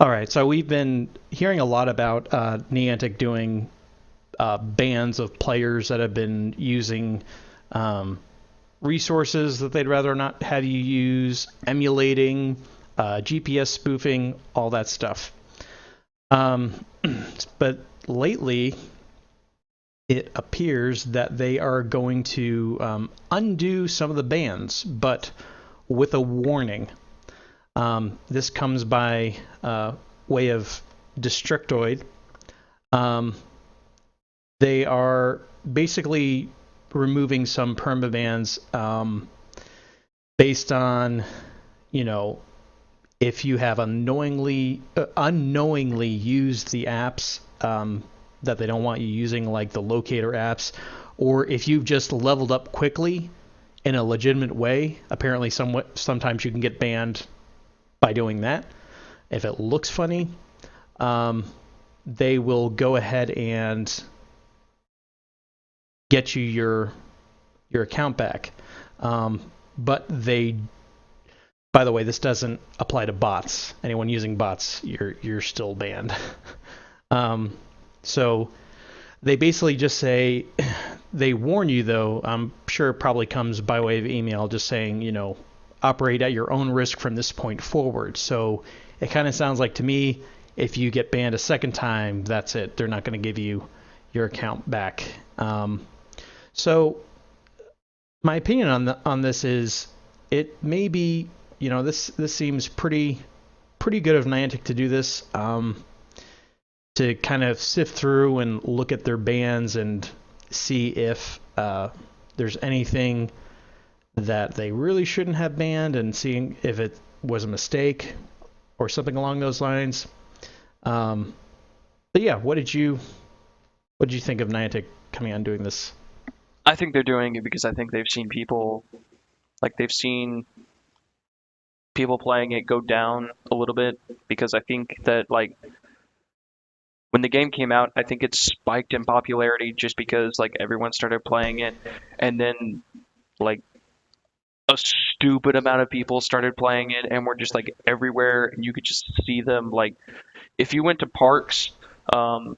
All right, so we've been hearing a lot about Niantic doing bans of players that have been using um, resources that they'd rather not have you use, emulating, GPS spoofing, all that stuff. Um, but lately, it appears that they are going to undo some of the bans, but with a warning. This comes by way of Destructoid. Um, they are basically removing some permabans based on, you know, if you have unknowingly used the apps that they don't want you using, like the locator apps, or if you've just leveled up quickly in a legitimate way. Apparently, sometimes you can get banned by doing that. If it looks funny, um, they will go ahead and get you your account back. But they, by the way, this doesn't apply to bots. Anyone using bots, you're still banned. um, so they basically just say they warn you, though. I'm sure it probably comes by way of email, just saying, operate at your own risk from this point forward. So it kind of sounds like to me, if you get banned a second time, that's it. They're not going to give you your account back. So my opinion on this is it may be, this seems pretty good of Niantic to do this, to kind of sift through and look at their bans and see if there's anything that they really shouldn't have banned, and seeing if it was a mistake or something along those lines. But yeah, what did you think of Niantic coming on doing this? I think they're doing it because I think they've seen people playing it go down a little bit because I think that when the game came out, I think it spiked in popularity just because everyone started playing it, and then like a stupid amount of people started playing it and were just everywhere, and you could just see them. If you went to parks, um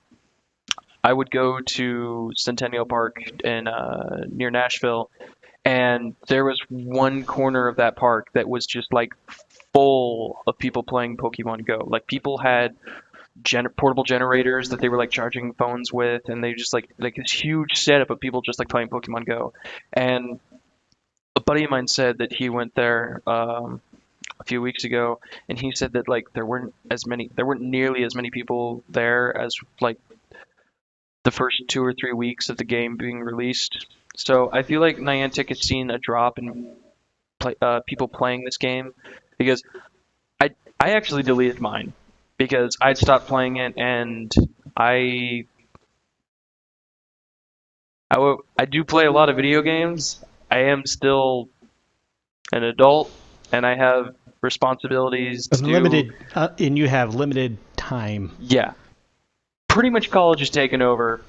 I would go to Centennial Park in near Nashville, and there was one corner of that park that was just full of people playing Pokemon Go. People had portable generators that they were charging phones with, and they just like this huge setup of people just playing Pokemon Go. And a buddy of mine said that he went there a few weeks ago, and he said that there weren't nearly as many people there as the first 2 or 3 weeks of the game being released. So I feel like Niantic has seen a drop in people playing this game because I I actually deleted mine because I'd stopped playing it, and I I do play a lot of video games. I am still an adult, and I have responsibilities to do. Unlimited, and you have limited time. Yeah, pretty much college is taken over,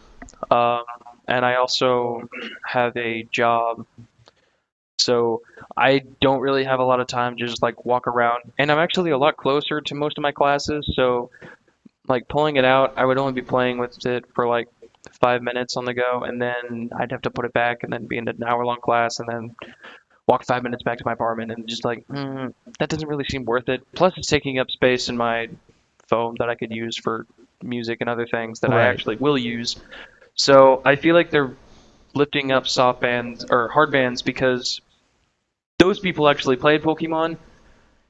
um, and I also have a job. So I don't really have a lot of time to just walk around, and I'm actually a lot closer to most of my classes. So pulling it out, I would only be playing with it for 5 minutes on the go, and then I'd have to put it back, and then be in an hour-long class, and then walk 5 minutes back to my apartment, and just that doesn't really seem worth it. Plus, it's taking up space in my phone that I could use for music and other things that I Right. actually will use. So I feel like they're lifting up soft bands or hard bands because those people actually played Pokemon,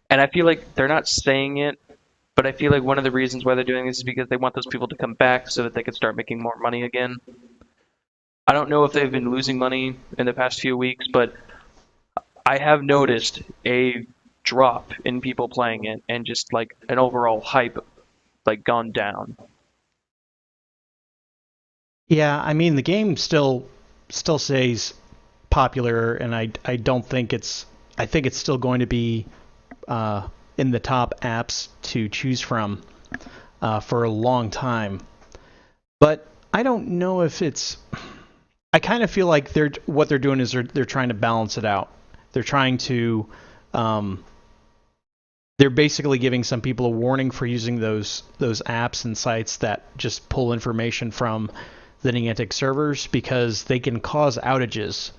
and I feel like they're not saying it, but I feel like one of the reasons why they're doing this is because they want those people to come back so that they can start making more money again. I don't know if they've been losing money in the past few weeks, but I have noticed a drop in people playing it and just an overall hype gone down. Yeah, I mean the game still stays popular, and I don't think I think it's still going to be uh, in the top apps to choose from for a long time. But I don't know if it's. I kind of feel like what they're doing is they're trying to balance it out. They're trying to um, they're basically giving some people a warning for using those apps and sites that just pull information from the Niantic servers, because they can cause outages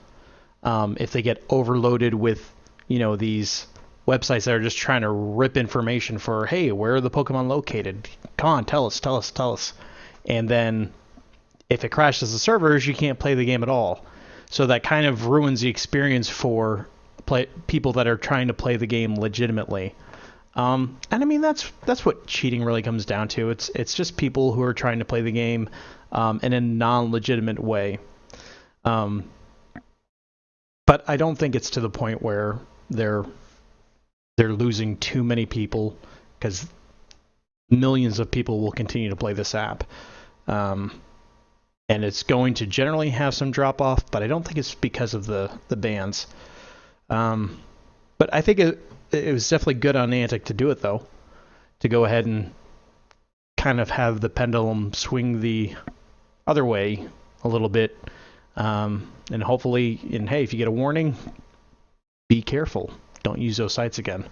if they get overloaded with these websites that are just trying to rip information for, hey, where are the Pokemon located? Come on, tell us. And then if it crashes the servers, you can't play the game at all. So that kind of ruins the experience for people that are trying to play the game legitimately. And I mean, that's what cheating really comes down to. It's just people who are trying to play the game in a non-legitimate way. But I don't think it's to the point where they're losing too many people, because millions of people will continue to play this app. And it's going to generally have some drop off, but I don't think it's because of the bans. But I think it was definitely good on Niantic to do it, though, to go ahead and kind of have the pendulum swing the other way a little bit. And hopefully, hey, if you get a warning, be careful. Don't use those sites again.